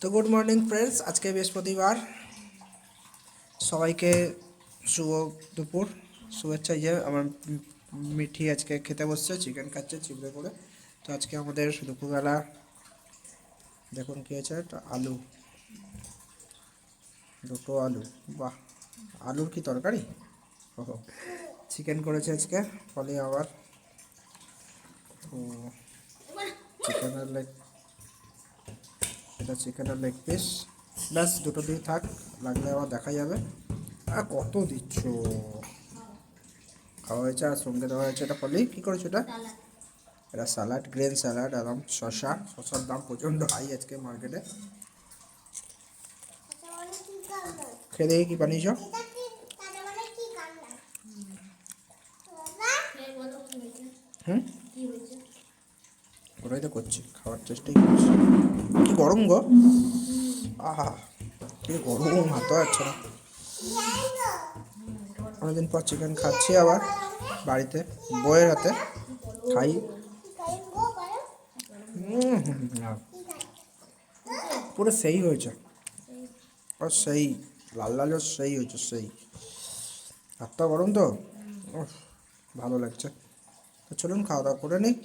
তো good morning friends, আজকে বৃহস্পতিবার। সবাইকে শুভ দুপুর শুভেচ্ছা। যে আমার মিঠি আজকে খেতে বসছে, চিকেন খাচ্ছে চিবড়ে করে। তো আজকে আমাদের দুপুরবেলা দেখুন কী হয়েছে, একটা আলু, দুটো আলু, বাহ! আলুর কি তরকারি! ওহো, চিকেন করেছে আজকে ফলে আবার। তো চিকেনের লেগ, এটা চিকেনের লেগ পিস, ব্যাস দুটো দিয়ে থাক, লাগলে আবার দেখা যাবে। আর কত দিচ্ছ! খাওয়া হয়েছে আর সঙ্গে দেওয়া হয়েছে এটা ফলেই। কী করেছো এটা? এটা স্যালাড, গ্রিন স্যালাড, একদম শসার দাম প্রচণ্ড হাই আজকে মার্কেটে। খেয়ে দেখি কী বানিয়েছ। হুম, ওটাই তো করছি, খাওয়ার চেষ্টাই করছি। কি গরম গো! আহা, কি গরম, হাতে যাচ্ছে না। অনেকদিন পর চিকেন খাচ্ছি আবার বাড়িতে, বউয়ের হাতে খাই। পুরো সেই হয়েছে, আর সেই লাল লালও সেই হয়েছে, সেই হাতটা গরম তো। উফ, ভালো লাগছে। তো চলুন খাওয়া দাওয়া করে নিই।